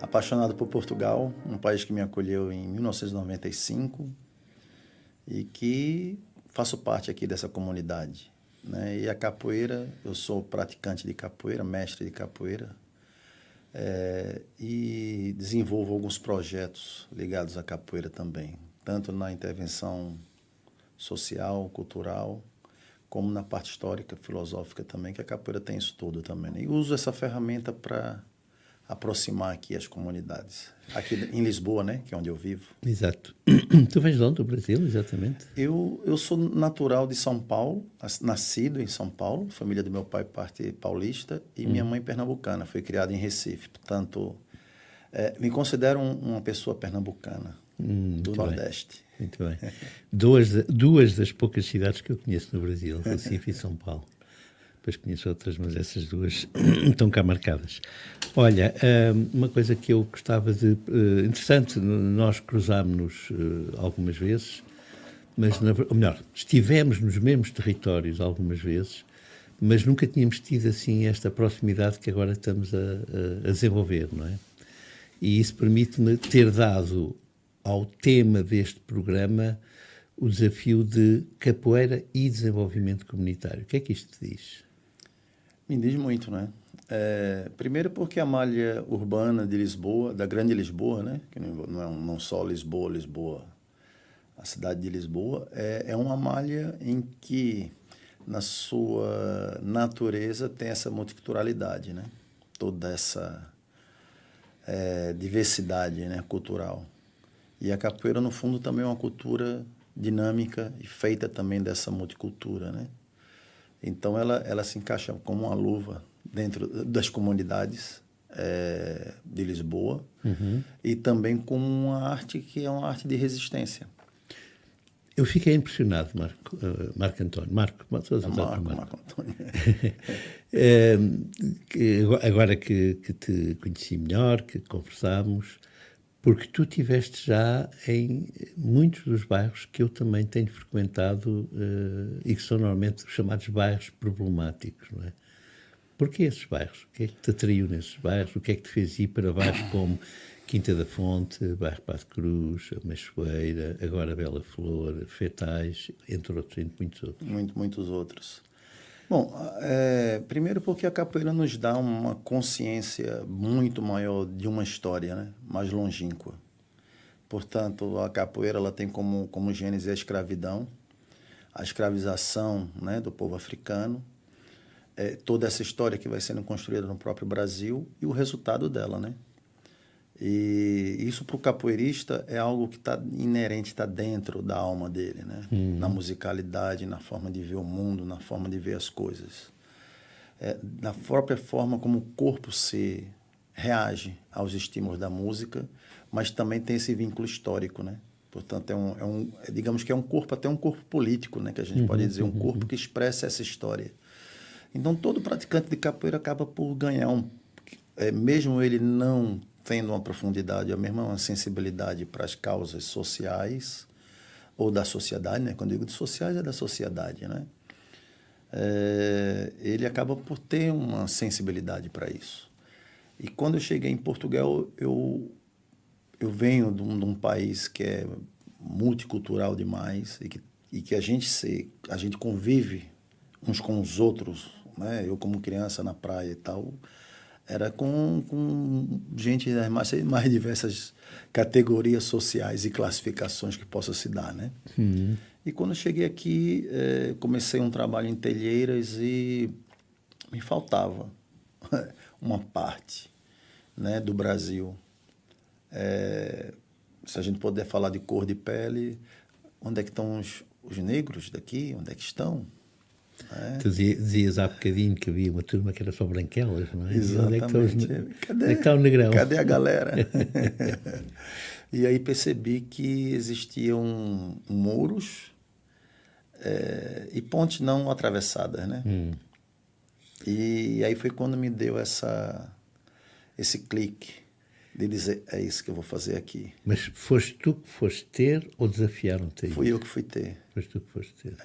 Apaixonado por Portugal, um país que me acolheu em 1995 e que faço parte aqui dessa comunidade, né? E a capoeira, eu sou praticante de capoeira, mestre de capoeira, e desenvolvo alguns projetos ligados à capoeira também, tanto na intervenção social, cultural, como na parte histórica, filosófica também, que a capoeira tem isso tudo também, né? E uso essa ferramenta para aproximar aqui as comunidades. Aqui em Lisboa, né, que é onde eu vivo. Exato. Tu vens de onde, do Brasil, exatamente? Eu sou natural de São Paulo, nascido em São Paulo, família do meu pai parte paulista e minha mãe pernambucana, foi criada em Recife, portanto, me considero uma pessoa pernambucana, do Nordeste. Bem. Muito bem. Duas das poucas cidades que eu conheço no Brasil, Recife e São Paulo. Depois conheço outras, mas essas duas estão cá marcadas. Olha, uma coisa que eu gostava de... interessante, nós cruzámos-nos algumas vezes, mas, ou melhor, estivemos nos mesmos territórios algumas vezes, mas nunca tínhamos tido assim esta proximidade que agora estamos a desenvolver, não é? E isso permite-me ter dado ao tema deste programa o desafio de capoeira e desenvolvimento comunitário. O que é que isto te diz? Me diz muito, né? Primeiro porque a malha urbana de Lisboa, da grande Lisboa, né? Que não só Lisboa, a cidade de Lisboa, é uma malha em que, na sua natureza, tem essa multiculturalidade, né? Toda essa diversidade, né, cultural. E a capoeira, no fundo, também é uma cultura dinâmica e feita também dessa multicultura, né? Então, ela se encaixa como uma luva dentro das comunidades de Lisboa e também como uma arte que é uma arte de resistência. Eu fiquei impressionado, Marco António. Marco António. Agora que te conheci melhor, que conversámos, porque tu estiveste já em muitos dos bairros que eu também tenho frequentado e que são normalmente chamados bairros problemáticos, não é? Porquê esses bairros? O que é que te atraiu nesses bairros? O que é que te fez ir para bairros como Quinta da Fonte, Bairro Pato Cruz, Machoeira, agora Bela Flor, Fetais, entre muitos outros? Muitos outros. Bom, primeiro porque a capoeira nos dá uma consciência muito maior de uma história, né? Mais longínqua. Portanto, a capoeira ela tem como gênese a escravidão, a escravização, né, do povo africano, toda essa história que vai sendo construída no próprio Brasil e o resultado dela, né? E isso para o capoeirista é algo que está inerente, está dentro da alma dele, né? Na musicalidade, na forma de ver o mundo, na forma de ver as coisas. Na própria forma como o corpo se reage aos estímulos da música, mas também tem esse vínculo histórico, né? Portanto, digamos que é um corpo, até um corpo político, né? Que a gente pode dizer, um corpo que expressa essa história. Então, todo praticante de capoeira acaba por ganhar mesmo ele não tendo uma profundidade, a mesma sensibilidade para as causas sociais ou da sociedade, né? Quando eu digo de sociais, é da sociedade, né? Ele acaba por ter uma sensibilidade para isso. E quando eu cheguei em Portugal, eu venho de um país que é multicultural demais e que a gente convive uns com os outros, né? Eu como criança na praia e tal, era com gente das mais diversas categorias sociais e classificações que possa se dar, né? E quando eu cheguei aqui, comecei um trabalho em Telheiras e me faltava uma parte, né, do Brasil. Se a gente puder falar de cor de pele, onde é que estão os negros daqui? Onde é que estão? Tu dizias há bocadinho que havia uma turma que era só branquelas, não é? Exatamente. Onde é que está o negrão? Cadê a galera? E aí percebi que existiam muros e pontes não atravessadas, né? E aí foi quando me deu esse clique de dizer, é isso que eu vou fazer aqui. Mas foste tu que foste ter ou desafiaram-te a isso? Fui eu que fui ter. Foste tu que foste ter.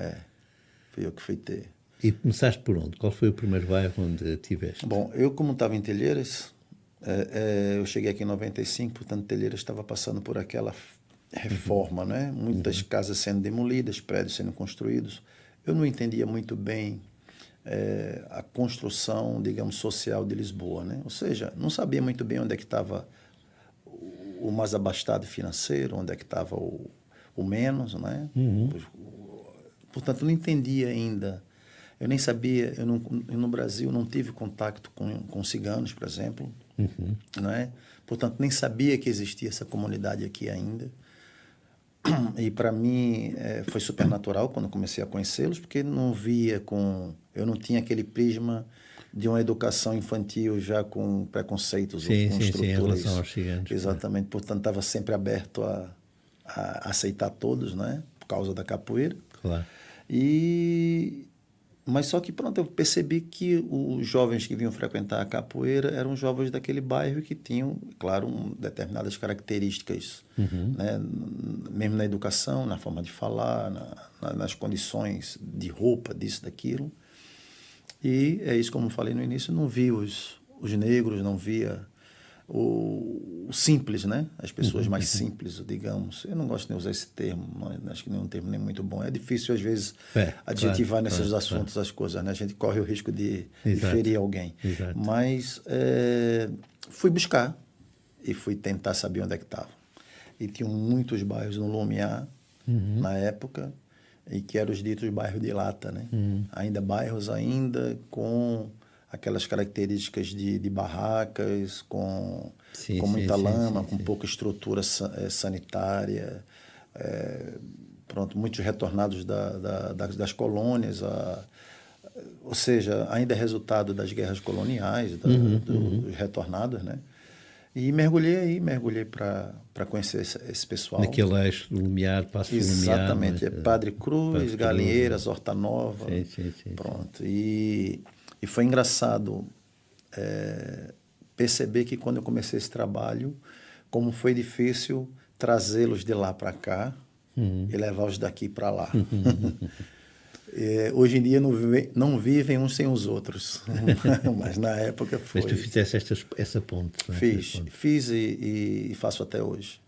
Fui eu que fui ter. E começaste por onde? Qual foi o primeiro bairro onde estiveste? Bom, eu como estava em Telheiras, Eu cheguei aqui em 95, portanto, Telheiras estava passando por aquela reforma, né? Muitas casas sendo demolidas, prédios sendo construídos. Eu não entendia muito bem a construção, digamos, social de Lisboa, né? Ou seja, não sabia muito bem onde é que estava o mais abastado financeiro, onde é que estava o menos, né? Portanto, eu não entendia ainda. Eu nem sabia, eu no Brasil não tive contato com ciganos, por exemplo, né? Portanto, nem sabia que existia essa comunidade aqui ainda. E para mim foi super natural quando eu comecei a conhecê-los, porque eu não tinha aquele prisma de uma educação infantil já com preconceitos ou com estruturas. Em relação aos ciganos. Exatamente, portanto estava sempre aberto a aceitar todos, né? Por causa da capoeira. Claro. Mas só que, pronto, eu percebi que os jovens que vinham frequentar a capoeira eram jovens daquele bairro que tinham, claro, determinadas características, né? Mesmo na educação, na forma de falar, nas condições de roupa, disso, daquilo. E é isso, como eu falei no início, não via os negros, não via o simples, né? As pessoas mais simples, digamos. Eu não gosto de usar esse termo, acho que não é um termo nem muito bom. É difícil, às vezes, adjetivar nesses assuntos as coisas, né? A gente corre o risco de ferir alguém. Exato. Mas fui buscar e fui tentar saber onde é que estava. E tinham muitos bairros no Lumiar, na época, e que eram os ditos bairros de lata, né? Ainda bairros com aquelas características de barracas, com muita lama, com pouca estrutura sanitária, pronto, muitos retornados das colônias, ou seja, ainda é resultado das guerras coloniais, dos retornados, né? E mergulhei para conhecer esse pessoal. Naquele eixo do Lumiar, Passo do Lumiar. Exatamente, Padre Cruz, Galinheiras, Horta Nova, pronto. E foi engraçado perceber que quando eu comecei esse trabalho, como foi difícil trazê-los de lá para cá e levá-los daqui para lá. Hoje em dia não vivem uns sem os outros, mas na época foi. Mas tu fizeste essa ponte, não é? Fiz e faço até hoje.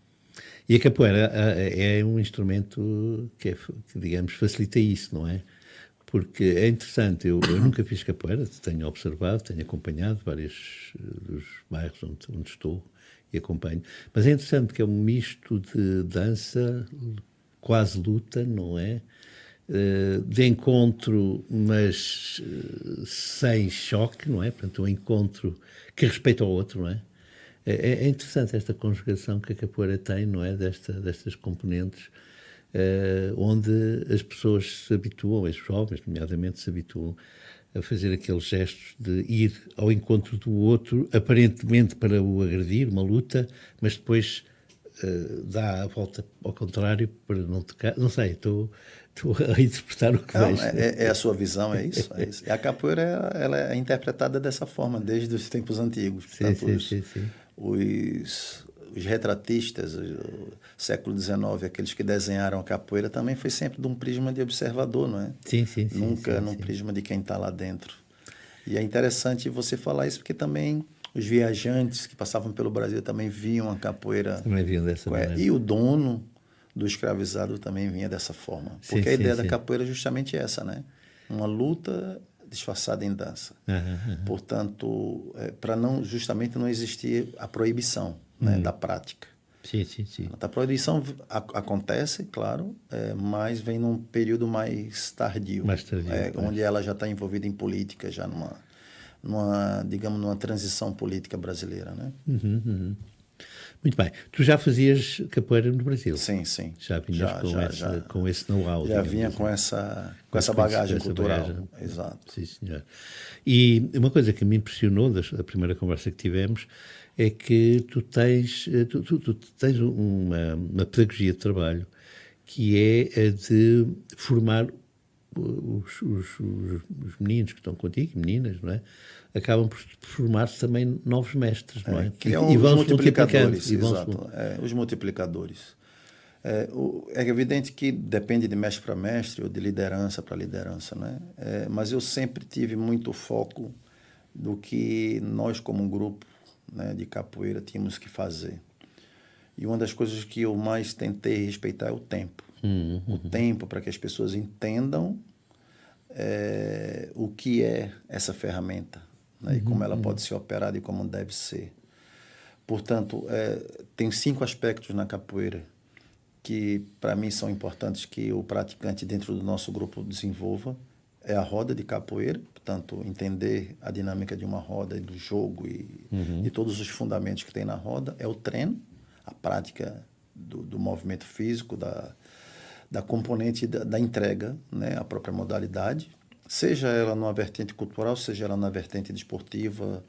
E a capoeira é um instrumento que, digamos, facilita isso, não é? Porque é interessante, eu nunca fiz capoeira, tenho observado, tenho acompanhado vários dos bairros onde estou e acompanho, mas é interessante que é um misto de dança, quase luta, não é? De encontro, mas sem choque, não é? Portanto, um encontro que respeita o outro, não é? É interessante esta conjugação que a capoeira tem, não é? Destas componentes, onde as pessoas se habituam, os jovens, nomeadamente, se habituam a fazer aqueles gestos de ir ao encontro do outro, aparentemente para o agredir, uma luta, mas depois dá a volta ao contrário para não tocar. Não sei, estou a interpretar o que vejo. É a sua visão, é isso? E a capoeira ela é interpretada dessa forma desde os tempos antigos. Portanto, os retratistas, o século XIX, aqueles que desenharam a capoeira, também foi sempre de um prisma de observador, não é? Nunca num prisma de quem está lá dentro. E é interessante você falar isso, porque também os viajantes que passavam pelo Brasil também viam a capoeira. Também viam dessa maneira. E o dono do escravizado também vinha dessa forma. Porque a ideia da capoeira é justamente essa, né? Uma luta disfarçada em dança. Portanto, para justamente não existir a proibição, né, da prática. A proibição acontece, claro, mas vem num período mais tardio, onde ela já está envolvida em política, já digamos, numa transição política brasileira, né? Muito bem. Tu já fazias capoeira no Brasil? Sim. Já vinhas com esse know-how? Já vinha com essa bagagem cultural. Exato. Sim, senhor. E uma coisa que me impressionou da primeira conversa que tivemos é que tu tens uma pedagogia de trabalho que é a de formar os meninos que estão contigo, meninas, não é? Acabam por formar-se também novos mestres, não é? Que os multiplicadores, exato. Os multiplicadores. É evidente que depende de mestre para mestre ou de liderança para liderança, né? Mas eu sempre tive muito foco do que nós, como um grupo, né, de capoeira tínhamos que fazer. E uma das coisas que eu mais tentei respeitar é o tempo. O tempo para que as pessoas entendam o que é essa ferramenta, né, e como ela pode ser operada e como deve ser. Portanto, tem 5 aspectos na capoeira que, para mim, são importantes que o praticante dentro do nosso grupo desenvolva. É a roda de capoeira, portanto, entender a dinâmica de uma roda e do jogo e todos os fundamentos que tem na roda. É o treino, a prática do movimento físico, da componente da entrega, né, a própria modalidade, seja ela numa vertente cultural, seja ela na vertente desportiva,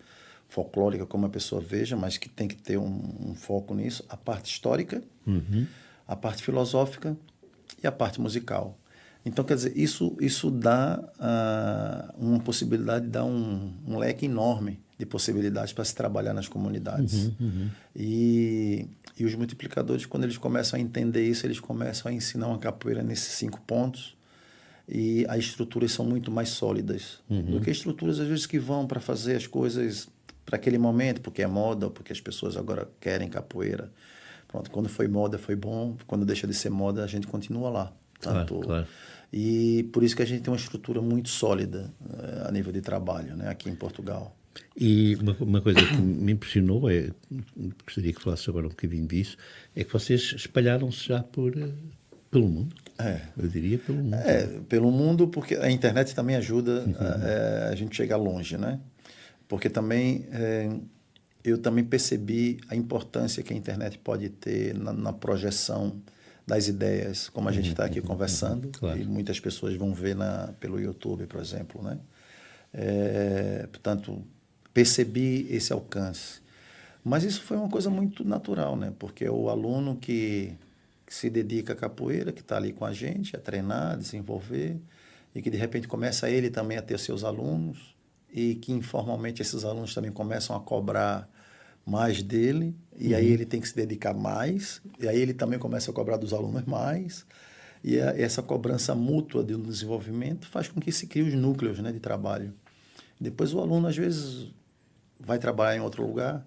folclórica, como a pessoa veja, mas que tem que ter um foco nisso. A parte histórica, a parte filosófica e a parte musical. Então, quer dizer, isso dá uma possibilidade, dá um leque enorme de possibilidades para se trabalhar nas comunidades. E os multiplicadores, quando eles começam a entender isso, eles começam a ensinar uma capoeira nesses 5 pontos, e as estruturas são muito mais sólidas do que estruturas, às vezes, que vão para fazer as coisas para aquele momento, porque é moda, ou porque as pessoas agora querem capoeira. Pronto, quando foi moda, foi bom. Quando deixa de ser moda, a gente continua lá. Claro. E por isso que a gente tem uma estrutura muito sólida a nível de trabalho, né, aqui em Portugal. E uma coisa que me impressionou, gostaria que falasse agora um bocadinho disso, é que vocês espalharam-se já pelo mundo. Eu diria pelo mundo. Pelo mundo, porque a internet também ajuda a gente chegar longe, né? Porque também eu também percebi a importância que a internet pode ter na projeção das ideias, como a gente está aqui conversando, claro. E muitas pessoas vão ver pelo YouTube, por exemplo, né? Portanto, percebi esse alcance. Mas isso foi uma coisa muito natural, né? Porque é o aluno que se dedica à capoeira, que está ali com a gente, a treinar, a desenvolver, e que de repente começa ele também a ter seus alunos, e que informalmente esses alunos também começam a cobrar mais dele, e aí ele tem que se dedicar mais, e aí ele também começa a cobrar dos alunos mais, e essa cobrança mútua do desenvolvimento faz com que se crie os núcleos, né, de trabalho. Depois o aluno, às vezes, vai trabalhar em outro lugar,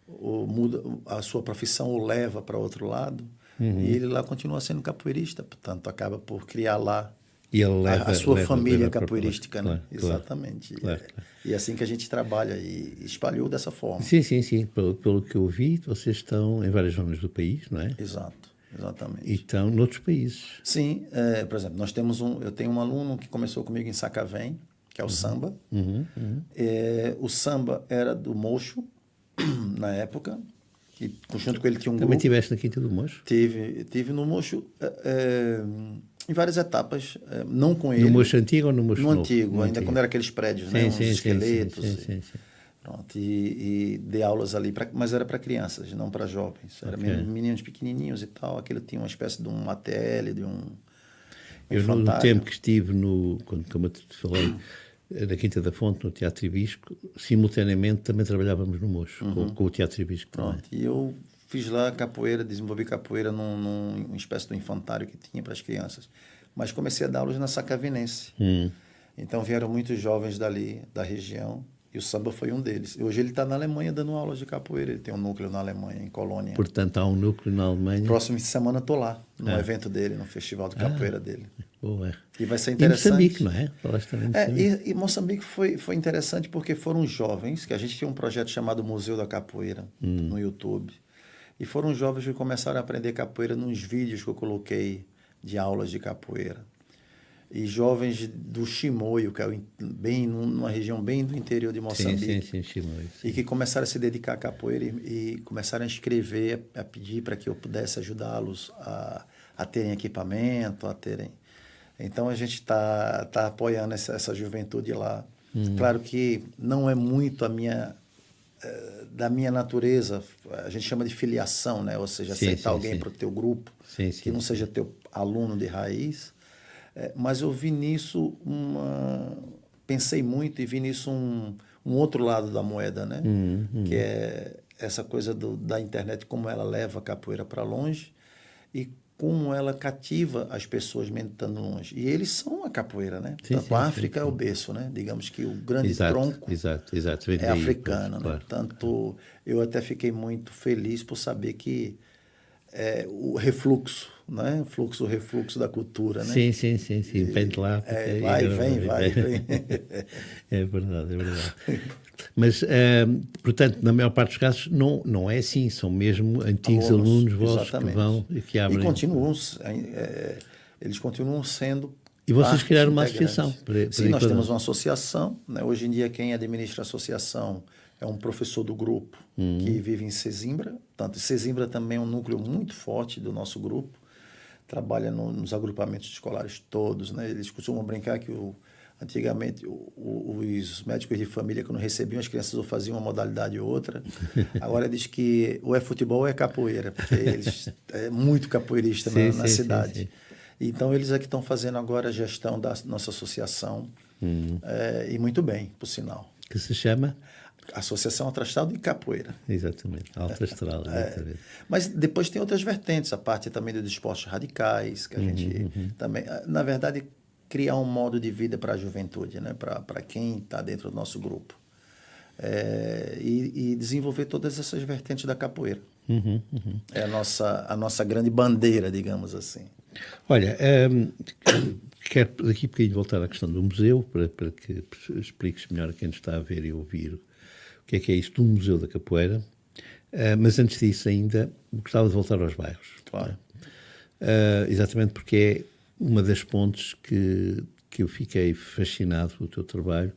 ou muda a sua profissão, ou leva para outro lado, e ele lá continua sendo capoeirista, portanto, acaba por criar lá e ele leva, a sua família leva capoeirística, né? Claro, Exatamente. Claro. E é assim que a gente trabalha, e espalhou dessa forma. Sim. Pelo que eu vi, vocês estão em várias zonas do país, não é? Exato, exatamente. E estão noutros países. Sim, por exemplo, eu tenho um aluno que começou comigo em Sacavém, que é o samba. O samba era do Mocho, na época, e junto com ele tinha um Também grupo. estiveste na Quinta do Mocho? Tive no Mocho em várias etapas, não com ele. No Mocho antigo ou no Mocho novo? No antigo, ainda quando era aqueles prédios, né? Uns esqueletos. Sim. Pronto, e dei aulas ali, mas era para crianças, não para jovens. Era meninos pequenininhos e tal. Aquilo tinha uma espécie de um ATL, de um Eu, no tempo que estive como eu te falei, na Quinta da Fonte, no Teatro Ibisco, simultaneamente também trabalhávamos no Mocho, com o Teatro Ibisco. Pronto, e eu fiz lá capoeira, desenvolvi capoeira numa espécie de infantário que tinha para as crianças. Mas comecei a dar aulas na Sacavenense. Então vieram muitos jovens dali, da região, e o samba foi um deles. Hoje ele está na Alemanha dando aulas de capoeira, ele tem um núcleo na Alemanha, em Colônia. Portanto, há um núcleo na Alemanha. Próxima semana estou lá, no evento dele, no festival de capoeira dele. Boa. E vai ser interessante. E Moçambique, não é? Falaste também de Moçambique. E Moçambique foi interessante porque foram jovens, que a gente tinha um projeto chamado Museu da Capoeira no YouTube, e foram jovens que começaram a aprender capoeira nos vídeos que eu coloquei de aulas de capoeira. E jovens do Chimoio, que é numa região bem do interior de Moçambique. Sim, Chimoio. E que começaram a se dedicar à capoeira e começaram a escrever, a pedir para que eu pudesse ajudá-los a terem equipamento, a terem... Então, a gente tá apoiando essa juventude lá. Claro que não é muito da minha natureza, a gente chama de filiação, né? Ou seja, aceitar alguém para o teu grupo, que não seja teu aluno de raiz. Mas eu vi nisso pensei muito e vi nisso um outro lado da moeda, né? Que é essa coisa da internet, como ela leva a capoeira para longe, e como ela cativa as pessoas mesmo estando longe. E eles são a capoeira, né? Sim, Tanto sim, a sim, África é o sim. berço, né? Digamos que o grande Exato, tronco exato. Vem é daí, africano, pois, né? claro. Tanto eu até fiquei muito feliz por saber que o refluxo, né? O fluxo, o refluxo da cultura, né? Sim. Vem de lá, e Vai, agora vem, vai, vem. É verdade, é verdade. Mas, portanto, na maior parte dos casos, não é assim. São mesmo antigos Alunos, alunos vossos que vão exatamente. e que E abrem. continuam, eles continuam sendo E vocês parte criaram uma associação integrante. para Sim, nós enquadrar. temos uma associação, né? Hoje em dia quem administra a associação é um professor do grupo que vive em Sesimbra. Tanto Sesimbra também é um núcleo muito forte do nosso grupo. Trabalha nos agrupamentos escolares todos, né? Eles costumam brincar que antigamente os médicos de família, quando recebiam as crianças, ou faziam uma modalidade ou outra. Agora diz que ou é futebol ou é capoeira, porque eles é muito capoeirista na cidade. Sim. Então eles é que estão fazendo agora a gestão da nossa associação, e muito bem, por sinal. Que se chama? Associação Astral de Capoeira. Exatamente, Alta Astral, exatamente. Mas depois tem outras vertentes, a parte também dos esportes radicais, que a gente também, na verdade, criar um modo de vida para a juventude, né? Para quem está dentro do nosso grupo. E desenvolver todas essas vertentes da capoeira. É a nossa grande bandeira, digamos assim. Olha, quero daqui a bocadinho voltar à questão do museu, para que expliques melhor a quem nos está a ver e ouvir o que é isso do Museu da Capoeira. Mas antes disso ainda, gostava de voltar aos bairros. Claro. Exatamente porque é uma das pontes que eu fiquei fascinado do teu trabalho,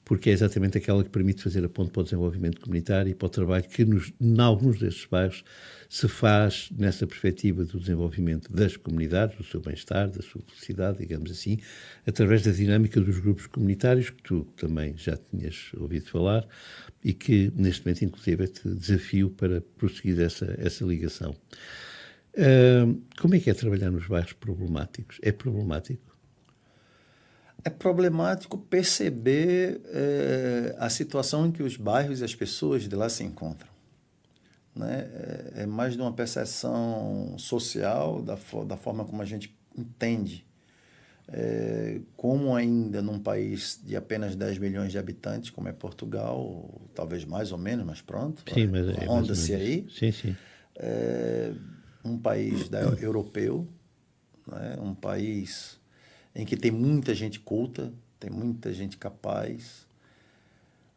porque é exatamente aquela que permite fazer a ponte para o desenvolvimento comunitário e para o trabalho que, em alguns destes bairros, se faz nessa perspectiva do desenvolvimento das comunidades, do seu bem-estar, da sua felicidade, digamos assim, através da dinâmica dos grupos comunitários, que tu também já tinhas ouvido falar, e que, neste momento, inclusive, te desafio para prosseguir essa ligação. Como é que é trabalhar nos bairros problemáticos? É problemático? É problemático perceber a situação em que os bairros e as pessoas de lá se encontram. Né? É mais de uma percepção social, da forma como a gente entende. Como ainda num país de apenas 10 milhões de habitantes, como é Portugal, talvez mais ou menos, mas pronto, Sim, mas ronda-se aí. Sim. Um país europeu, né? Um país em que tem muita gente culta, tem muita gente capaz.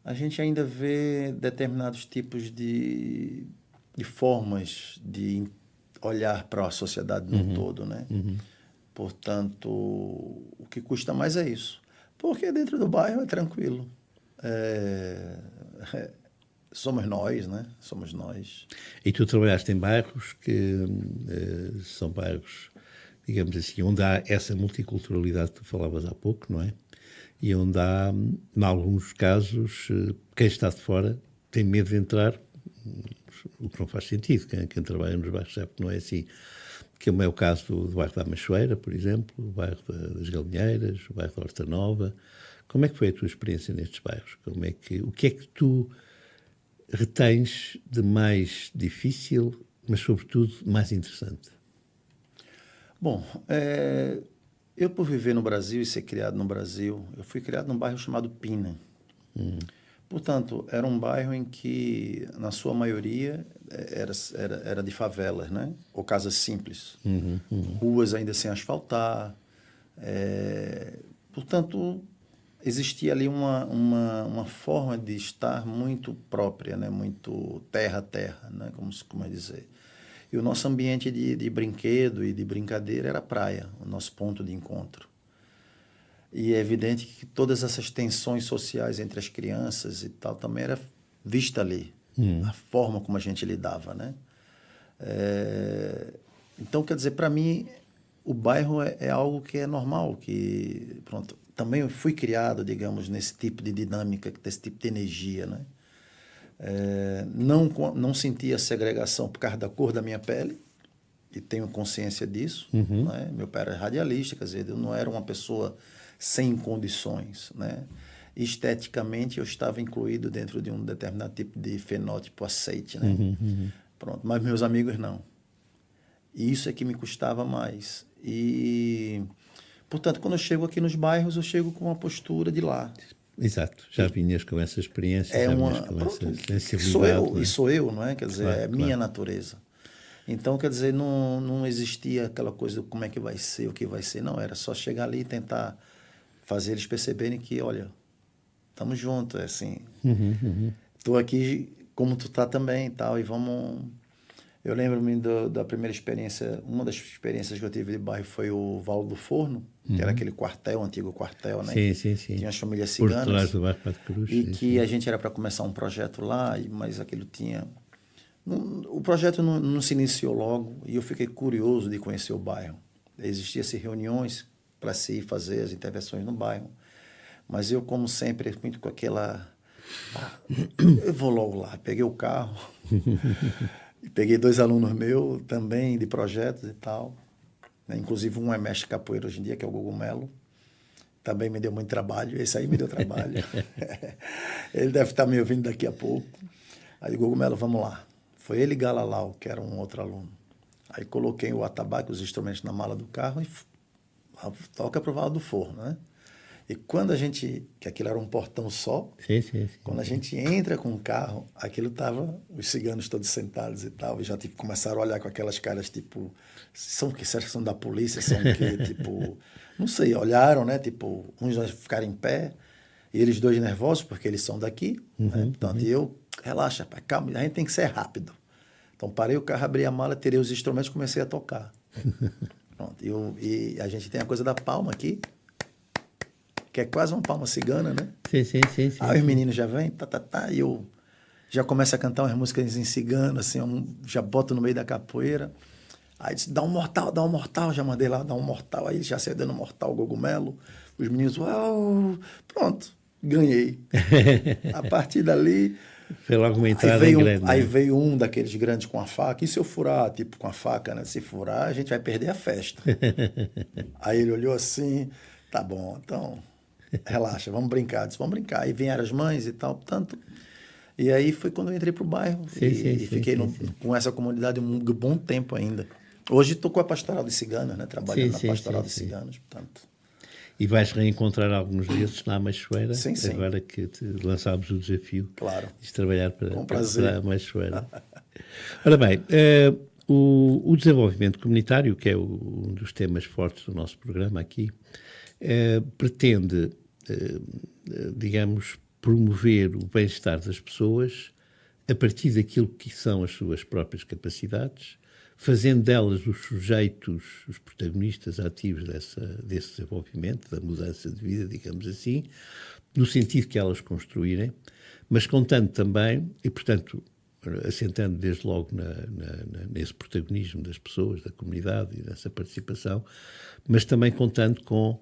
A gente ainda vê determinados tipos de formas de olhar para a sociedade no todo, né? Portanto, o que custa mais é isso. Porque dentro do bairro é tranquilo. Somos nós, né? Somos nós. E tu trabalhaste em bairros que são bairros, digamos assim, onde há essa multiculturalidade que tu falavas há pouco, não é? E onde há, em alguns casos, quem está de fora tem medo de entrar, o que não faz sentido. Quem trabalha nos bairros sabe que não é assim. Que é o caso do bairro da Machoeira, por exemplo, o bairro das Galinheiras, o bairro da Horta Nova. Como é que foi a tua experiência nestes bairros? O que é que tu retens de mais difícil, mas, sobretudo, mais interessante? Bom, eu por viver no Brasil e ser criado no Brasil, eu fui criado num bairro chamado Pina. Portanto, era um bairro em que, na sua maioria, era de favelas, né? Ou casas simples. Ruas ainda sem asfaltar. Portanto, existia ali uma forma de estar muito própria, né? Muito terra a terra, né? Como dizer. E o nosso ambiente de brinquedo e de brincadeira era a praia, o nosso ponto de encontro. E é evidente que todas essas tensões sociais entre as crianças e tal também era vista ali, a forma como a gente lidava, né? Então, quer dizer, para mim, o bairro é algo que é normal, que, pronto, também eu fui criado, digamos, nesse tipo de dinâmica, nesse tipo de energia, né? Não sentia segregação por causa da cor da minha pele, e tenho consciência disso. Né? Meu pai era radialista, quer dizer, eu não era uma pessoa sem condições. Né? Esteticamente, eu estava incluído dentro de um determinado tipo de fenótipo aceite. Né? Pronto, mas meus amigos não. E isso é que me custava mais. E, portanto, quando eu chego aqui nos bairros, eu chego com uma postura de lá. Exato, já vinhas com essa experiência, É já vinhas uma, com pronto, essa sensibilidade. sou eu, não é? Quer dizer, Claro, é claro. minha natureza. Então, quer dizer, não existia aquela coisa do como é que vai ser, o que vai ser. Não, era só chegar ali e tentar fazer eles perceberem que, olha, estamos juntos, é assim. Estou aqui como tu tá também e tal, e vamos... Eu lembro-me da primeira experiência, uma das experiências que eu tive de bairro foi o Val do Forno, que era aquele quartel, antigo quartel, né? Sim. Tinha as famílias Por ciganas. trás do bairro Pato Cruz. E sim, que a gente era para começar um projeto lá, mas aquilo tinha... O projeto não se iniciou logo e eu fiquei curioso de conhecer o bairro. Existiam reuniões para se fazer as intervenções no bairro, mas eu, como sempre, muito com aquela... eu vou logo lá. Peguei o carro, e peguei 2 alunos meus também de projetos e tal, né? Inclusive um é mestre capoeira hoje em dia, que é o Gugu Melo. Também me deu muito trabalho, esse aí me deu trabalho. Ele deve estar me ouvindo daqui a pouco. Aí, Gugu Melo, vamos lá. Foi ele e Galalau, que era um outro aluno. Aí coloquei o atabaque, os instrumentos na mala do carro e toca para o Val do Forno, né? E quando a gente, que aquilo era um portão só, Sim. quando a gente entra com o carro, aquilo tava, os ciganos todos sentados e tal, e já tipo, começaram a olhar com aquelas caras, tipo, são o quê? Será que são da polícia? São o quê? Tipo, não sei, olharam, né? Tipo, uns ficaram em pé, e eles 2 nervosos, porque eles são daqui, né? Portanto, e eu, relaxa, pai, calma, a gente tem que ser rápido. Então, parei o carro, abri a mala, tirei os instrumentos e comecei a tocar. Pronto, e a gente tem a coisa da palma aqui, que é quase uma palma cigana, né? Sim. Aí os meninos já vêm, e eu já começo a cantar umas músicas em cigano, assim, já boto no meio da capoeira. Aí disse, dá um mortal, já mandei lá, dá um mortal. Aí ele já saiu dando mortal, Gogumelo. Os meninos, uau, pronto, ganhei. A partir dali... Foi logo uma entrada em grande. Aí veio um daqueles grandes com a faca, e se eu furar, tipo, com a faca, né? Se furar, a gente vai perder a festa. Aí ele olhou assim, tá bom, então... relaxa, vamos brincar. Disse, vamos brincar. Aí vieram as mães e tal, tanto. E aí foi quando eu entrei para o bairro e fiquei com essa comunidade um bom tempo ainda. Hoje estou com a Pastoral de Ciganos, né? Trabalhando na Pastoral de Ciganos, portanto. E vais reencontrar alguns desses na Machoeira, sim. agora que te lançámos o desafio de trabalhar para a Machoeira. Ora bem, o desenvolvimento comunitário, que é um dos temas fortes do nosso programa aqui, pretende, digamos, promover o bem-estar das pessoas a partir daquilo que são as suas próprias capacidades, fazendo delas os sujeitos, os protagonistas ativos desse desenvolvimento, da mudança de vida, digamos assim, no sentido que elas construírem, mas contando também, e portanto assentando desde logo nesse protagonismo das pessoas, da comunidade e dessa participação, mas também contando com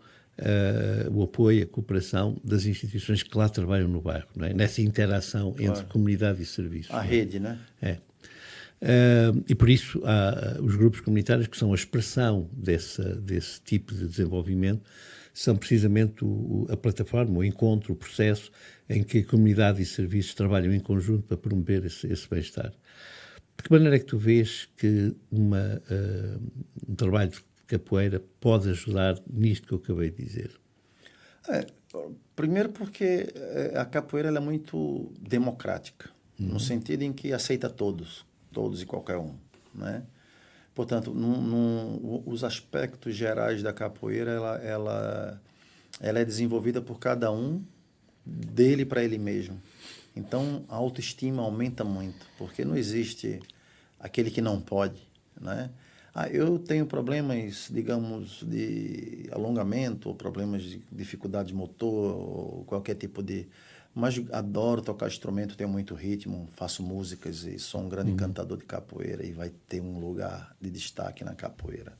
o apoio, a cooperação das instituições que lá trabalham no bairro, não é? Nessa interação entre comunidade e serviço. A rede, né? É. E por isso há os grupos comunitários que são a expressão desse tipo de desenvolvimento, são precisamente a plataforma, o encontro, o processo em que a comunidade e serviços trabalham em conjunto para promover esse bem-estar. De que maneira é que tu vês que um trabalho de capoeira pode ajudar nisto que eu acabei de dizer? Primeiro porque a capoeira ela é muito democrática, no sentido em que aceita todos e qualquer um, né? Portanto, os aspectos gerais da capoeira, ela é desenvolvida por cada um, dele para ele mesmo. Então, a autoestima aumenta muito, porque não existe aquele que não pode, né? Eu tenho problemas, digamos, de alongamento, ou problemas de dificuldade motor, ou qualquer tipo de... Mas adoro tocar instrumento, tenho muito ritmo, faço músicas e sou um grande cantador de capoeira e vai ter um lugar de destaque na capoeira.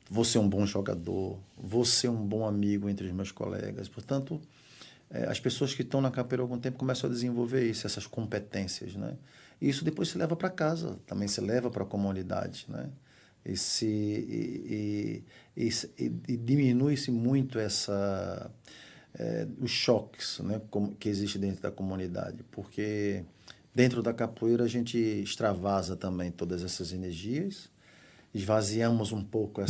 Vou ser um bom jogador, vou ser um bom amigo entre os meus colegas. Portanto, as pessoas que estão na capoeira há algum tempo começam a desenvolver isso, essas competências, né? E isso depois se leva para casa, também se leva para a comunidade, né? E diminui-se muito os choques, né, que existem dentro da comunidade, porque dentro da capoeira a gente extravasa também todas essas energias esvaziamos um pouco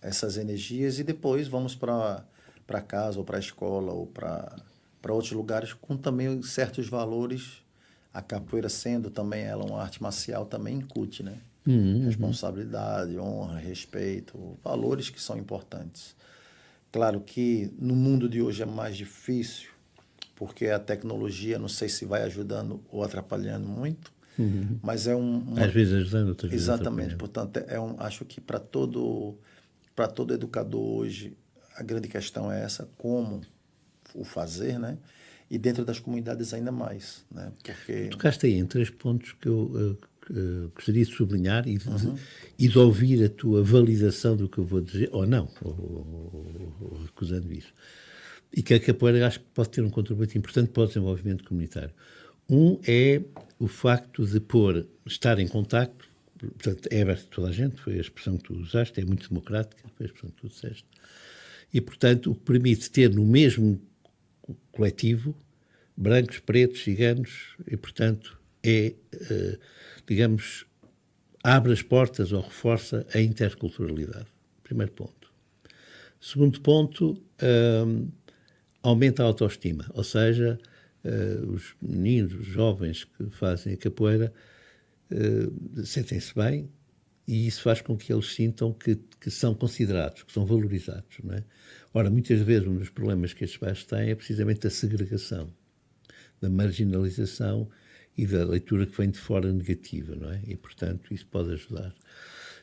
essas energias e depois vamos para casa, ou para a escola, ou para outros lugares com também certos valores. A capoeira sendo também ela uma arte marcial também incute, né? Responsabilidade, honra, respeito, valores que são importantes. Claro que no mundo de hoje é mais difícil, porque a tecnologia, não sei se vai ajudando ou atrapalhando muito, mas é Às vezes ajudando, outras vezes exatamente, atrapalhando. portanto, acho que para todo educador hoje, a grande questão é essa, como o fazer, né? E dentro das comunidades ainda mais, né? Porque... Tocaste aí em 3 pontos que eu gostaria de sublinhar e de ouvir a tua validação do que eu vou dizer, ou não, ou recusando isso. E que a capoeira acho que pode ter um contributo importante para o desenvolvimento comunitário. Um é o facto de estar em contacto, portanto, é aberto a toda a gente, foi a expressão que tu usaste, é muito democrática, foi a expressão que tu disseste, e, portanto, o que permite ter no mesmo coletivo brancos, pretos, ciganos, e, portanto, digamos, abre as portas ou reforça a interculturalidade. Primeiro ponto. Segundo ponto, aumenta a autoestima, ou seja, os meninos, os jovens que fazem a capoeira sentem-se bem e isso faz com que eles sintam que são considerados, que são valorizados, não é? Ora, muitas vezes um dos problemas que estes bairros têm é precisamente a segregação, da marginalização e da leitura que vem de fora negativa, não é? E, portanto, isso pode ajudar.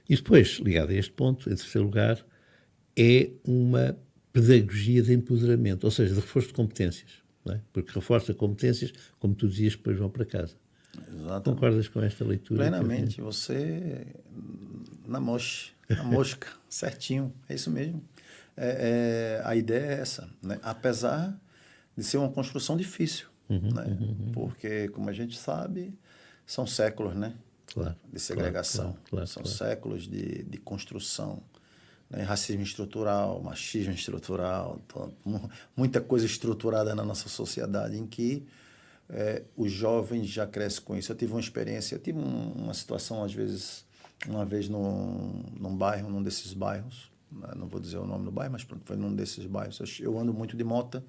E depois, ligado a este ponto, em terceiro lugar, é uma pedagogia de empoderamento, ou seja, de reforço de competências, não é? Porque reforça competências, como tu dizias, depois vão para casa. Exatamente. Concordas com esta leitura? Plenamente. Você na mosca, certinho. É isso mesmo. A ideia é essa, né? Apesar de ser uma construção difícil, né? Porque, como a gente sabe, são séculos, né? Claro, de segregação. São séculos de construção. Né? Racismo estrutural, machismo estrutural, muita coisa estruturada na nossa sociedade em que os jovens já crescem com isso. Eu tive uma experiência, uma situação, às vezes, uma vez num bairro, num desses bairros, não vou dizer o nome do bairro, mas pronto, foi num desses bairros. Eu ando muito de moto,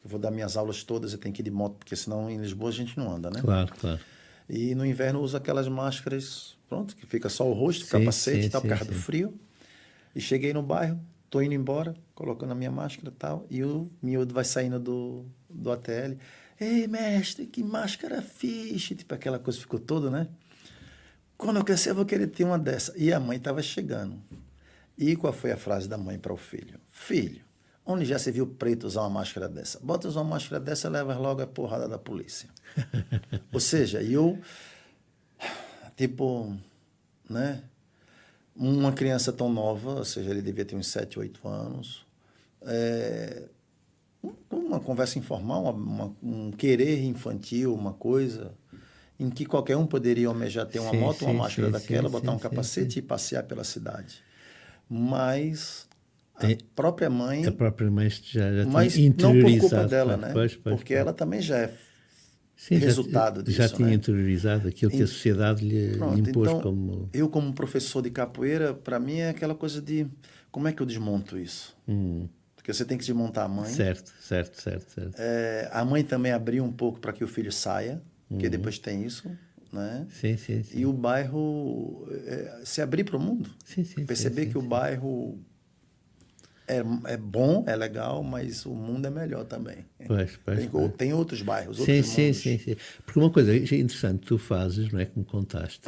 eu vou dar minhas aulas todas, eu tenho que ir de moto, porque senão em Lisboa a gente não anda, né? Claro, claro. E no inverno usa aquelas máscaras, pronto, que fica só o rosto, capacete e tal, por causa do frio. E cheguei no bairro, tô indo embora, colocando a minha máscara e tal, e o miúdo vai saindo do ATL. Ei, mestre, que máscara fixe! Tipo, aquela coisa ficou toda, né? Quando eu crescer, eu vou querer ter uma dessa. E a mãe estava chegando. E qual foi a frase da mãe para o filho? Filho, onde já se viu preto usar uma máscara dessa? Bota usar uma máscara dessa, leva logo a porrada da polícia. Ou seja, eu, tipo, né? Uma criança tão nova, ou seja, ele devia ter uns 7, 8 anos, uma conversa informal, um querer infantil, uma coisa em que qualquer um poderia almejar ter uma moto, uma máscara daquela, botar um capacete e passear pela cidade. Mas a própria mãe... A própria mãe já mas tinha interiorizado. Não por culpa dela, né? Porque ela também já é resultado disso. Já tinha, né? interiorizado aquilo que a sociedade lhe impôs então, como... Eu, como professor de capoeira, para mim é aquela coisa de... Como é que eu desmonto isso? Porque você tem que desmontar a mãe. Certo. A mãe também abriu um pouco para que o filho saia, porque depois tem isso, né? Sim. E o bairro se abrir para o mundo. Perceber que o bairro é bom, é legal, mas o mundo é melhor também. Tem outros bairros, outros mundos. Sim. Porque uma coisa interessante que tu fazes, não é, que me contaste,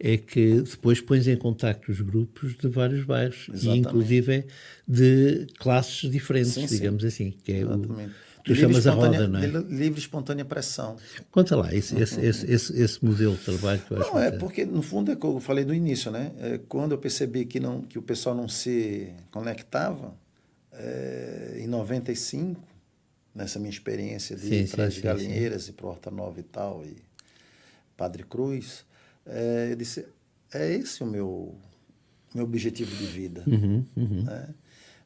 é que depois pões em contacto os grupos de vários bairros, e inclusive de classes diferentes, digamos assim, que é Exatamente. Tu chamas a roda, não é? Livre, espontânea pressão. Conta lá, esse modelo de trabalho que eu acho. Não, porque no fundo é que eu falei do início, né? Quando eu percebi que o pessoal não se conectava, em 95, nessa minha experiência de ir para as Galinheiras e para o Horta Nova e tal, e Padre Cruz, eu disse, é esse o meu objetivo de vida. Né?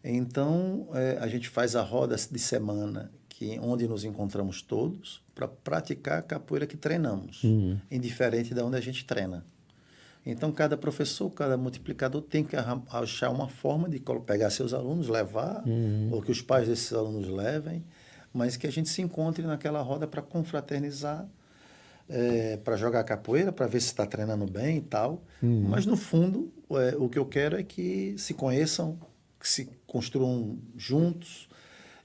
Então, a gente faz a roda de semana, onde nos encontramos todos, para praticar a capoeira que treinamos, indiferente de onde a gente treina. Então, cada professor, cada multiplicador tem que achar uma forma de pegar seus alunos, levar, ou que os pais desses alunos levem, mas que a gente se encontre naquela roda para confraternizar, para jogar capoeira, para ver se está treinando bem e tal. Mas, no fundo, o que eu quero é que se conheçam, que se construam juntos.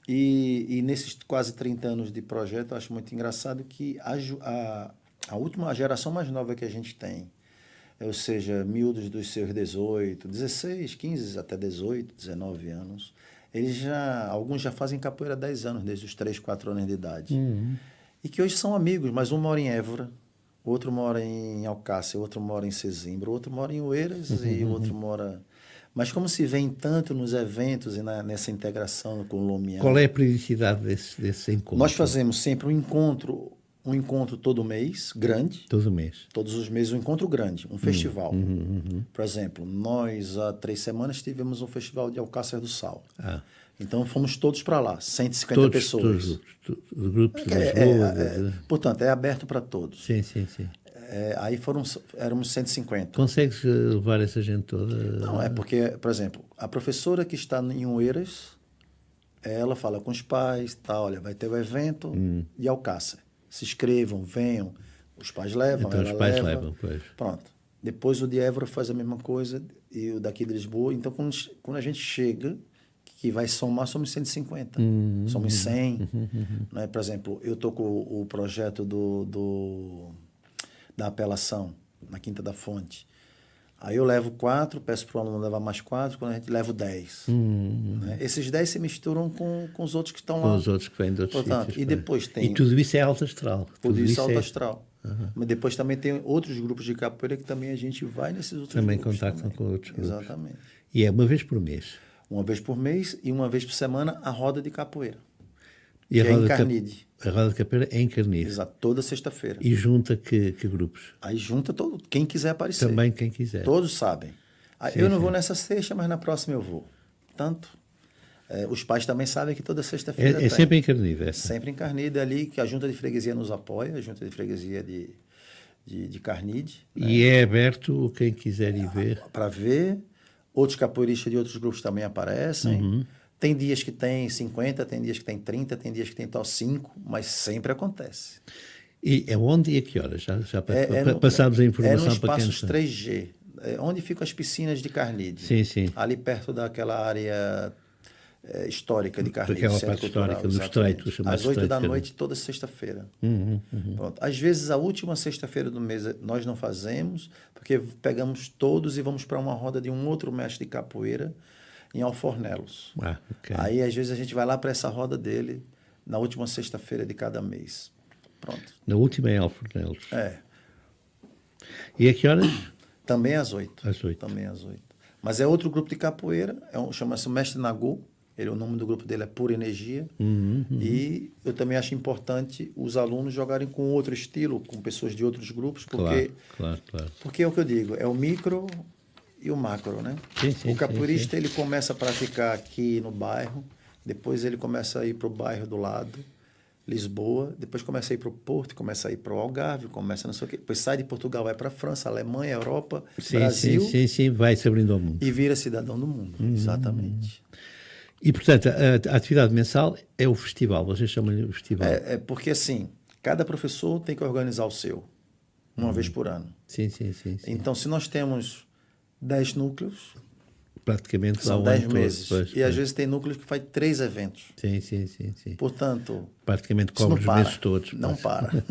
E nesses quase 30 anos de projeto, eu acho muito engraçado que a última geração mais nova que a gente tem, ou seja, miúdos dos seus 18, 16, 15 até 18, 19 anos, alguns já fazem capoeira há 10 anos, desde os 3, 4 anos de idade. E que hoje são amigos, mas um mora em Évora, outro mora em Alcácer, outro mora em Sesimbra, outro mora em Oeiras e outro mora... Mas como se vem tanto nos eventos e nessa integração com o Lumiar... Qual é a periodicidade desse encontro? Nós fazemos sempre um encontro todo mês, grande. Todo mês. Todos os meses um encontro grande, um festival. Por exemplo, nós há 3 semanas tivemos um festival de Alcácer do Sal. Então fomos todos para lá, 150 pessoas. Todos os grupos de Lisboa. Portanto, é aberto para todos. Sim. Aí éramos 150. Consegues levar essa gente toda? Não, é porque, por exemplo, a professora que está em Oeiras, ela fala com os pais, tá, olha, vai ter o evento de Alcácer. Se inscrevam, venham. Os pais levam, então, ela os pais leva. levam, pois. Pronto. Depois o de Évora faz a mesma coisa e o daqui de Lisboa. Então, quando a gente chega, que vai somar, somos 150. Somos 100. Né? Por exemplo, eu estou com o projeto da apelação, na Quinta da Fonte. Aí eu levo 4, peço para o aluno levar mais 4, quando a gente leva 10. Né? Esses 10 se misturam com os outros que estão lá. Com os outros que vêm de outros sítios. E depois tem... E tudo isso é alto astral. Tudo isso é alto astral. Mas depois também tem outros grupos de capoeira que também a gente vai nesses outros também grupos. Contactam com outros grupos. Exatamente. E é uma vez por mês? Uma vez por mês e uma vez por semana a roda de capoeira. E que é em Carnide. A roda de capoeira é em Carnide. Exato, toda sexta-feira. E junta que grupos? Aí junta quem quiser aparecer. Também quem quiser. Todos sabem. Eu não vou nessa sexta, mas na próxima eu vou. Tanto, os pais também sabem que toda sexta-feira É sempre em Carnide? Sempre em Carnide, ali que a Junta de Freguesia nos apoia, a Junta de Freguesia de Carnide. E é aberto quem quiser ir ver? Para ver. Outros capoeiristas de outros grupos também aparecem. Tem dias que tem 50, tem dias que tem 30, tem dias que tem tal 5, mas sempre acontece. E é onde e a que horas? Já passámos a informação no para quem espaços 3G, onde ficam as piscinas de Carnide. Sim. Ali perto daquela área histórica de Carnide. Aquela parte histórica do Estreito. Às 8 da noite, toda sexta-feira. Pronto. Às vezes, a última sexta-feira do mês nós não fazemos, porque pegamos todos e vamos para uma roda de um outro mestre de capoeira em Alfornelos. Okay. Aí, às vezes, a gente vai lá para essa roda dele na última sexta-feira de cada mês. Pronto. Na última em Alfornelos. E a que horas? Também às 8. Às 8. Também às 8. Mas é outro grupo de capoeira, chama-se Mestre Nagô. O nome do grupo dele é Pura Energia. E eu também acho importante os alunos jogarem com outro estilo, com pessoas de outros grupos, porque, claro. Porque é o que eu digo, é o micro e o macro, né? Sim, o capoeirista, ele começa a praticar aqui no bairro, depois ele começa a ir para o bairro do lado, Lisboa, depois começa a ir para o Porto, começa a ir para o Algarve, começa não sei o quê, depois sai de Portugal, vai para a França, Alemanha, Europa, Brasil. Sim, vai se abrindo ao mundo. E vira cidadão do mundo, exatamente. E, portanto, a atividade mensal é o festival, vocês chamam-lhe o festival. Porque, assim, cada professor tem que organizar o seu, uma vez por ano. Sim. Então, se nós temos 10 núcleos, praticamente são 10 meses. Pois. Às vezes tem núcleos que faz 3 eventos. Sim. Portanto, praticamente cobre os meses todos. Não para.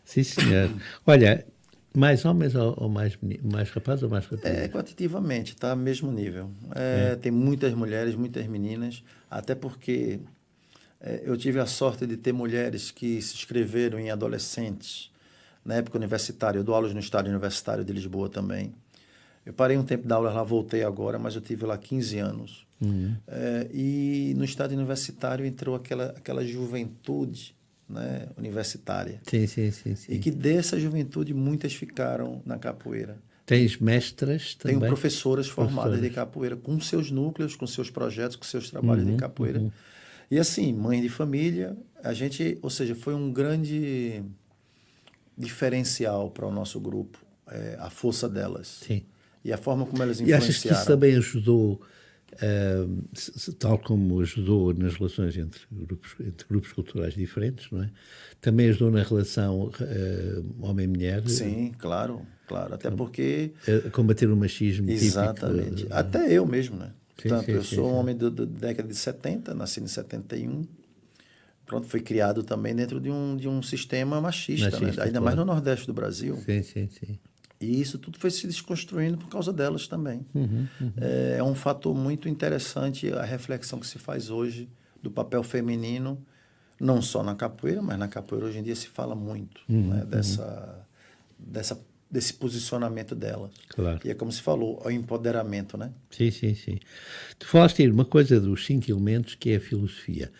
Sim, senhor. Olha, mais homens ou mais rapazes ou mais rapazes? Quantitativamente, está no mesmo nível. Tem muitas mulheres, muitas meninas, até porque eu tive a sorte de ter mulheres que se inscreveram em adolescentes, na época universitária. Eu dou aulas no Estádio Universitário de Lisboa também. Eu parei um tempo de aulas lá, voltei agora, mas eu tive lá 15 anos. E no Estádio Universitário entrou aquela juventude, né, universitária. Sim. E que dessa juventude muitas ficaram na capoeira. Tens mestras também? Tenho professoras formadas de capoeira, com seus núcleos, com seus projetos, com seus trabalhos de capoeira. E assim, mãe de família, ou seja, foi um grande diferencial para o nosso grupo. a força delas. Sim. E a forma como elas E achas que isso influenciaram. também ajudou, tal como ajudou nas relações entre grupos culturais diferentes, não é? Também ajudou na relação homem-mulher? Sim, claro, claro. Até porque... A combater o machismo Exatamente. típico? Até eu mesmo, né? Sim, Portanto, sim, eu sim, sou um sim. homem da década de 70, nasci em 71. Pronto, fui criado também dentro de um sistema machista, né? Machista, Ainda mais claro. no Nordeste do Brasil. Sim, sim, sim. E isso tudo foi se desconstruindo por causa delas também. É um fator muito interessante a reflexão que se faz hoje do papel feminino, não só na capoeira, mas na capoeira hoje em dia se fala muito, né? Desse posicionamento delas. Claro. E é como se falou, o empoderamento, né? Sim, sim, sim. Tu falaste aí uma coisa dos 5 elementos que é a filosofia.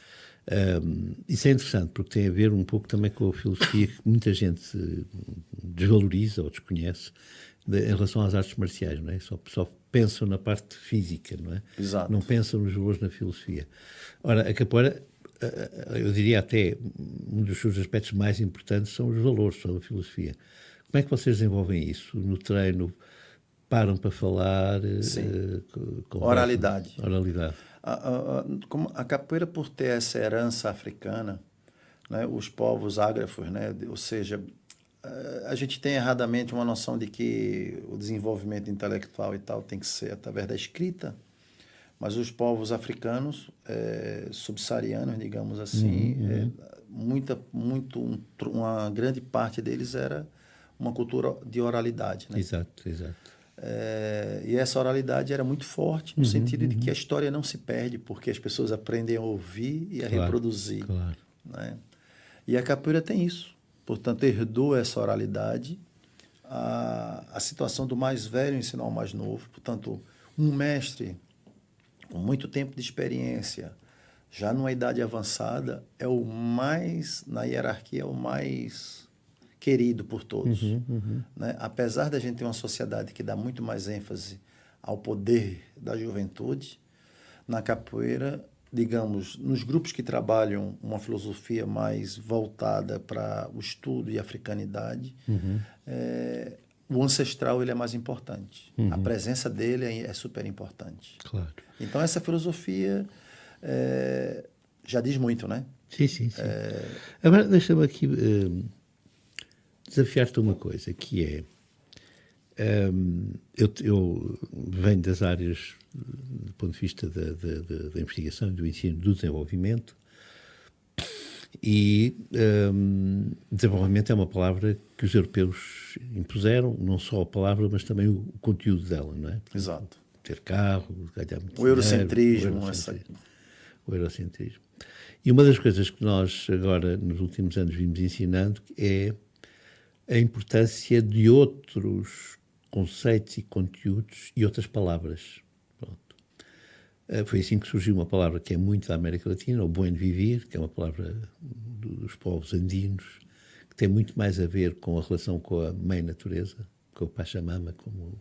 Isso é interessante porque tem a ver um pouco também com a filosofia que muita gente desvaloriza ou desconhece em relação às artes marciais, não é? Só pensam na parte física, não é? Exato. Não pensam nos valores na filosofia. Ora, a capoeira, eu diria até um dos seus aspectos mais importantes são os valores, são a filosofia. Como é que vocês desenvolvem isso no treino? Param para falar? Sim. Conversam? Oralidade. Oralidade. Como a capoeira, por ter essa herança africana, né, os povos ágrafos, né, ou seja, a gente tem erradamente uma noção de que o desenvolvimento intelectual e tal tem que ser através da escrita, mas os povos africanos, subsaarianos, digamos assim, uma grande parte deles era uma cultura de oralidade, né? Exato, exato. E essa oralidade era muito forte, no sentido de que a história não se perde, porque as pessoas aprendem a ouvir e a reproduzir. Claro. Né? E a capoeira tem isso. Portanto, herdou essa oralidade, a situação do mais velho ensinar ao mais novo. Portanto, um mestre com muito tempo de experiência, já numa idade avançada, é o mais, na hierarquia, o mais querido por todos. Né? Apesar da gente ter uma sociedade que dá muito mais ênfase ao poder da juventude, na capoeira, digamos, nos grupos que trabalham uma filosofia mais voltada para o estudo e a africanidade, o ancestral ele é mais importante. A presença dele é super importante. Claro. Então, essa filosofia já diz muito, né? Sim, sim, sim. Agora, deixa-me aqui desafiar-te uma coisa, que é, eu venho das áreas, do ponto de vista da investigação, do ensino, do desenvolvimento, e desenvolvimento é uma palavra que os europeus impuseram, não só a palavra, mas também o conteúdo dela, não é? Exato. Ter carro, ganhar muito O eurocentrismo. dinheiro, o eurocentrismo. E uma das coisas que nós agora, nos últimos anos, vimos ensinando é a importância de outros conceitos e conteúdos e outras palavras. Pronto. Foi assim que surgiu uma palavra que é muito da América Latina, o buen vivir, que é uma palavra dos povos andinos, que tem muito mais a ver com a relação com a mãe natureza, com o Pachamama, como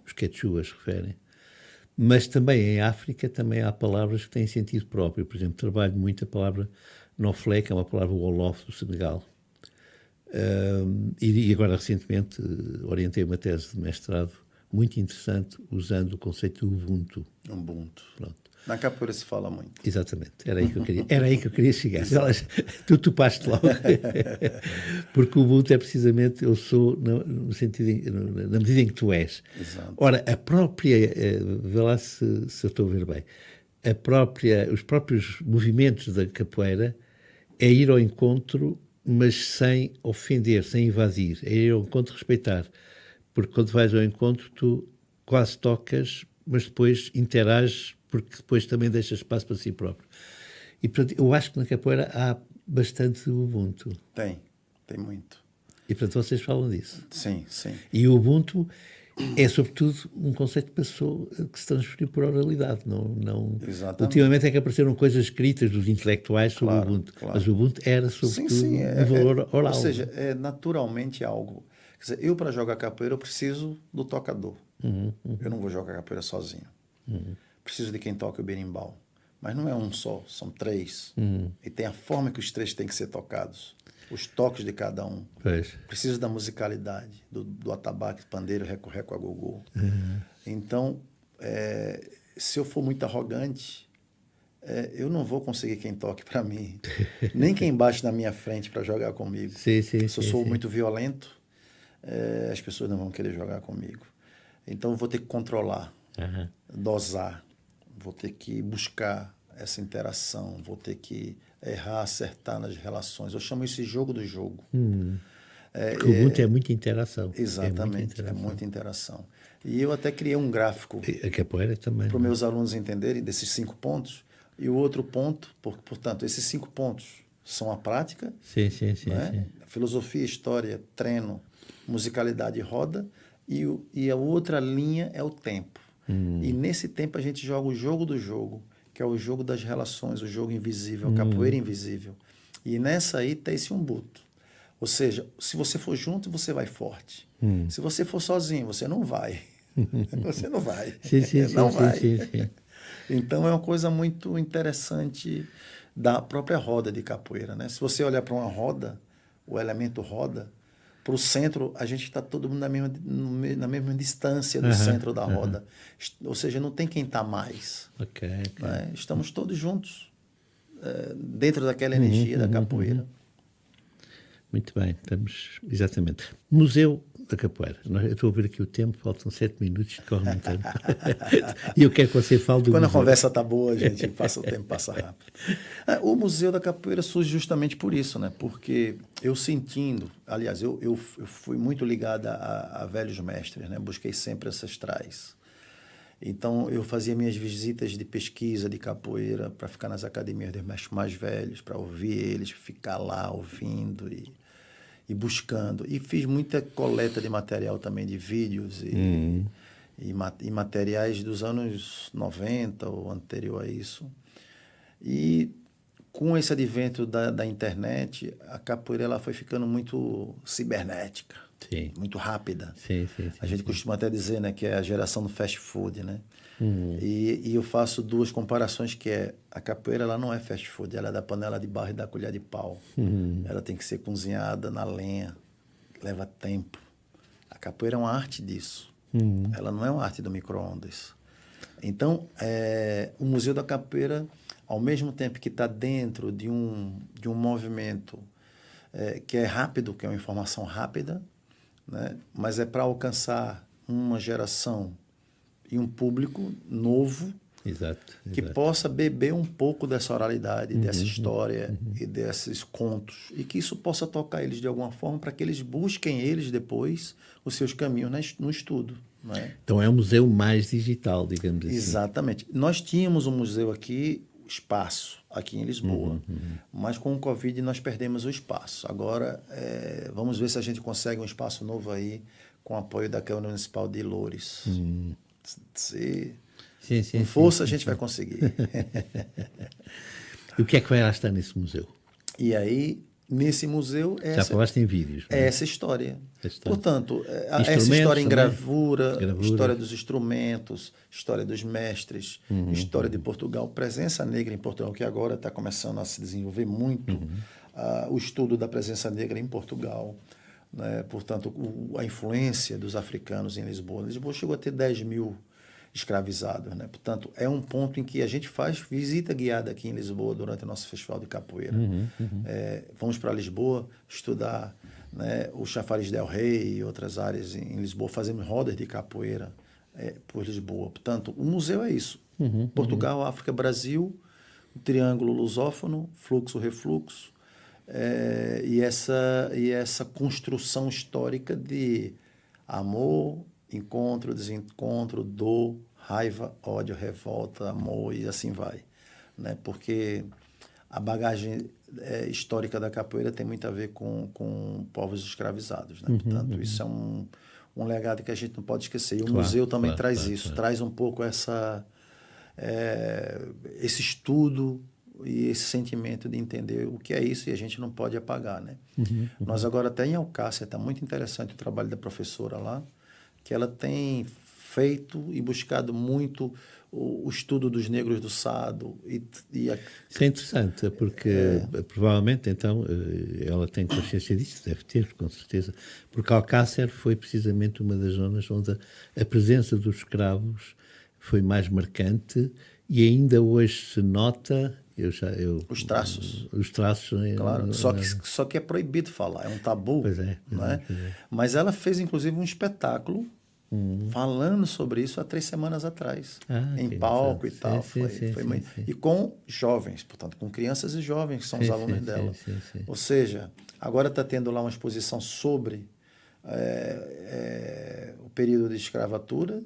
os quechuas referem. Mas também em África também há palavras que têm sentido próprio. Por exemplo, trabalho muito a palavra noflé, que é uma palavra wolof do Senegal. E agora, recentemente, orientei uma tese de mestrado muito interessante, usando o conceito de Ubuntu. Ubuntu. Pronto. Na capoeira se fala muito. Exatamente, era aí que eu queria chegar. Tu topaste logo. Porque o Ubuntu é precisamente, eu sou no sentido, na medida em que tu és. Exato. Ora, a própria, vê lá se eu estou a ver bem, os próprios movimentos da capoeira é ir ao encontro, mas sem ofender, sem invadir, é ir ao encontro, respeitar. Porque quando vais ao encontro, tu quase tocas, mas depois interages, porque depois também deixas espaço para si próprio. E, portanto, eu acho que na capoeira há bastante Ubuntu. Tem muito. E, portanto, vocês falam disso. Sim, sim. E o Ubuntu é, sobretudo, um conceito que passou, que se transferiu por oralidade. Não. Exatamente. Ultimamente é que apareceram coisas escritas dos intelectuais sobre o Ubuntu. Claro. Mas o Ubuntu era, sobretudo, sim, um valor oral. Ou seja, é naturalmente algo. Quer dizer, eu, para jogar capoeira, eu preciso do tocador. Eu não vou jogar capoeira sozinho. Preciso de quem toca o berimbau. Mas não é um só, são 3. E tem a forma que os 3 têm que ser tocados. os toques de cada um. Pois. Preciso da musicalidade, do atabaque, pandeiro, reco-reco, agogô. Uhum. Então, se eu for muito arrogante, eu não vou conseguir quem toque para mim. Nem quem bate na minha frente para jogar comigo. Sim, sim, se eu sou muito violento, as pessoas não vão querer jogar comigo. Então, eu vou ter que controlar, dosar. Vou ter que buscar essa interação. Vou ter que errar, acertar nas relações. Eu chamo isso de jogo do jogo. Porque o Ubuntu é muita interação. Exatamente, é muita interação. E eu até criei um gráfico A capoeira também. para os meus alunos entenderem desses 5 pontos. E o outro ponto, portanto, esses 5 pontos são a prática, Sim, sim, sim, né? sim. Filosofia, história, treino, musicalidade e roda. E a outra linha é o tempo. E nesse tempo a gente joga o jogo do jogo, que é o jogo das relações, o jogo invisível, a capoeira invisível. E nessa aí tem esse umbuto. Ou seja, se você for junto, você vai forte. Se você for sozinho, você não vai. Você não vai. Sim, sim, não sim, vai. sim, sim. Então é uma coisa muito interessante da própria roda de capoeira, né? Se você olhar para uma roda, o elemento roda, para o centro, a gente está todo mundo na mesma distância do centro da roda. Ou seja, não tem quem está mais. Ok. Né? Estamos todos juntos, dentro daquela energia da capoeira. Muito bem, estamos, exatamente. Museu da Capoeira. Eu estou a ver aqui o tempo, faltam 7 minutos de corre muito tempo. E eu quero que você fale do Quando museu. a conversa está boa, a gente passa o tempo, passa rápido. O Museu da Capoeira surge justamente por isso, né? Porque eu sentindo, aliás, eu fui muito ligado a velhos mestres, né? Busquei sempre ancestrais. Então, eu fazia minhas visitas de pesquisa de capoeira para ficar nas academias dos mestres mais velhos, para ouvir eles, ficar lá ouvindo e buscando. E fiz muita coleta de material também, de vídeos e materiais dos anos 90 ou anterior a isso. E com esse advento da internet, a capoeira ela foi ficando muito cibernética. Sim. Muito rápida. Sim, sim, sim, a gente costuma até dizer, né, que é a geração do fast food, né? E eu faço 2 comparações, que é a capoeira ela não é fast food, ela é da panela de barro e da colher de pau. Ela tem que ser cozinhada na lenha, leva tempo. A capoeira é uma arte disso. Ela não é uma arte do micro-ondas. Então, o Museu da Capoeira, ao mesmo tempo que está dentro de um movimento que é rápido, que é uma informação rápida, né? Mas é para alcançar uma geração e um público novo que possa beber um pouco dessa oralidade, dessa história e desses contos, e que isso possa tocar eles de alguma forma para que eles busquem eles depois os seus caminhos no estudo. Né? Então é um museu mais digital, digamos assim. Exatamente. Nós tínhamos um museu aqui, espaço, aqui em Lisboa, mas com o Covid nós perdemos o espaço. Agora, vamos ver se a gente consegue um espaço novo aí, com o apoio da Câmara Municipal de Loures. Com força a gente vai conseguir. E o que é que vai lá estar nesse museu? E aí, nesse museu... Já falaste em vídeos. É essa história. Portanto, essa história em gravura, história dos instrumentos, história dos mestres, história de Portugal, presença negra em Portugal, que agora está começando a se desenvolver muito, o estudo da presença negra em Portugal. Né? Portanto, a influência dos africanos em Lisboa. Lisboa chegou a ter 10 mil escravizados, né? Portanto, é um ponto em que a gente faz visita guiada aqui em Lisboa durante o nosso festival de capoeira. Vamos para Lisboa estudar, né, o Chafariz del Rei e outras áreas em Lisboa, fazemos rodas de capoeira por Lisboa. Portanto, o museu é isso. Portugal, África, Brasil, o triângulo lusófono, fluxo-refluxo, e essa construção histórica de amor, encontro, desencontro, dor, raiva, ódio, revolta, amor e assim vai. Né? Porque a bagagem histórica da capoeira tem muito a ver com povos escravizados. Né? Portanto, isso é um legado que a gente não pode esquecer. E o museu também traz isso, traz um pouco esse estudo e esse sentimento de entender o que é isso, e a gente não pode apagar. Né? Nós agora até em Alcácer, está muito interessante o trabalho da professora lá, que ela tem feito e buscado muito o estudo dos negros do Sado. Isso é interessante, porque provavelmente, então, ela tem consciência disso, deve ter, com certeza, porque Alcácer foi precisamente uma das zonas onde a presença dos escravos foi mais marcante e ainda hoje se nota... Os traços. Os traços. Claro, só que é proibido falar, é um tabu. Pois é. Não é? Mas ela fez, inclusive, um espetáculo falando sobre isso há 3 semanas atrás, em palco e tal. Sim. E com jovens, portanto, com crianças e jovens, que são os alunos dela. Sim. Ou seja, agora está tendo lá uma exposição sobre o período de escravatura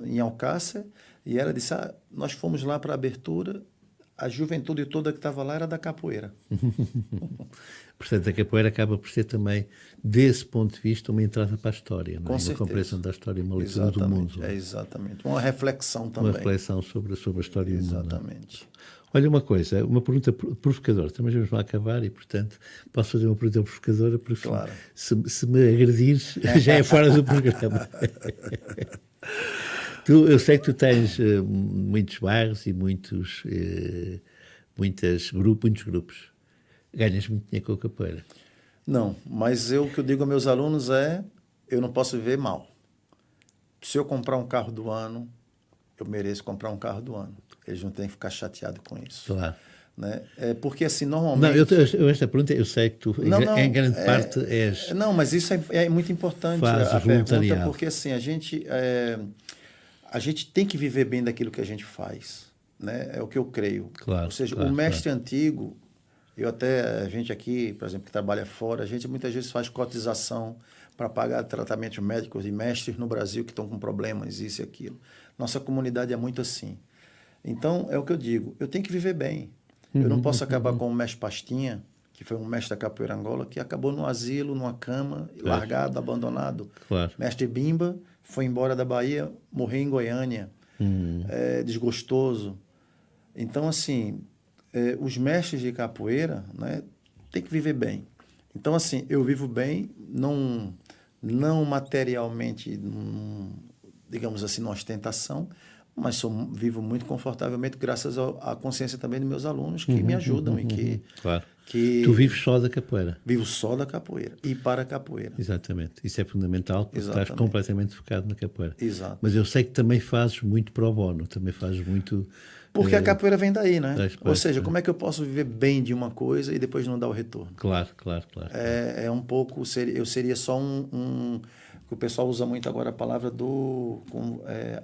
em Alcácer, e ela disse, nós fomos lá para a abertura, a juventude toda que estava lá era da capoeira. Portanto, a capoeira acaba por ser também, desse ponto de vista, uma entrada para a história, não é? Uma compreensão da história, uma leitura do mundo. Exatamente. Uma reflexão também. Uma reflexão sobre a história do mundo. Exatamente. Olha uma coisa, uma pergunta provocadora. Também vamos lá acabar e, portanto, posso fazer uma pergunta provocadora, porque claro. se me agredires, já é fora do programa. Eu sei que tu tens muitos bairros e muitos grupos. Ganhas muito dinheiro com a capoeira? Não, mas o que eu digo aos meus alunos eu não posso viver mal. Se eu comprar um carro do ano, eu mereço comprar um carro do ano. Eles não têm que ficar chateados com isso. Claro. Né? Porque assim, normalmente... Não, esta pergunta eu sei que tu, em grande parte, és... Não, mas isso é muito importante, a pergunta, porque assim, a gente tem que viver bem daquilo que a gente faz, né? É o que eu creio. Claro, ou seja, o mestre antigo, a gente aqui, por exemplo, que trabalha fora, a gente muitas vezes faz cotização para pagar tratamentos médicos de mestres no Brasil que estão com problemas, isso e aquilo. Nossa comunidade é muito assim. Então, é o que eu digo, eu tenho que viver bem. Eu não posso acabar com o mestre Pastinha, que foi um mestre da capoeira Angola, que acabou no asilo, numa cama, largado, abandonado. Claro. Mestre Bimba foi embora da Bahia, morreu em Goiânia, desgostoso. Então, assim, os mestres de capoeira, né, têm que viver bem. Então, assim, eu vivo bem, não materialmente, digamos assim, numa ostentação, mas vivo muito confortavelmente graças à consciência também dos meus alunos que me ajudam e que... Claro. Tu vives só da capoeira. Vivo só da capoeira e para a capoeira. Exatamente. Isso é fundamental porque estás completamente focado na capoeira. Exato. Mas eu sei que também fazes muito pro bono, também fazes muito... Porque a capoeira vem daí, né? Ou seja, como é que eu posso viver bem de uma coisa e depois não dar o retorno? Claro. É um pouco... Eu seria só que o pessoal usa muito agora a palavra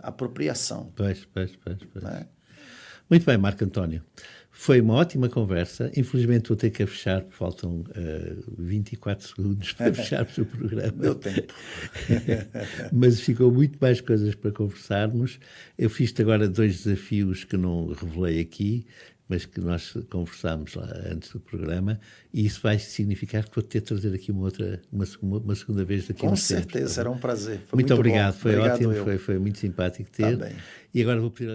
apropriação. Pois. Né? Muito bem, Marco António. Foi uma ótima conversa. Infelizmente vou ter que fechar, faltam 24 segundos para fecharmos o programa. Deu tempo. Mas ficou muito mais coisas para conversarmos. Eu fiz-te agora 2 desafios que não revelei aqui, mas que nós conversámos lá antes do programa, e isso vai significar que vou ter de trazer aqui uma segunda vez daqui a uns tempos. Com certeza, será um prazer. Foi muito obrigado, bom. Foi obrigado ótimo, foi muito simpático ter. Tá bem. E agora vou pedir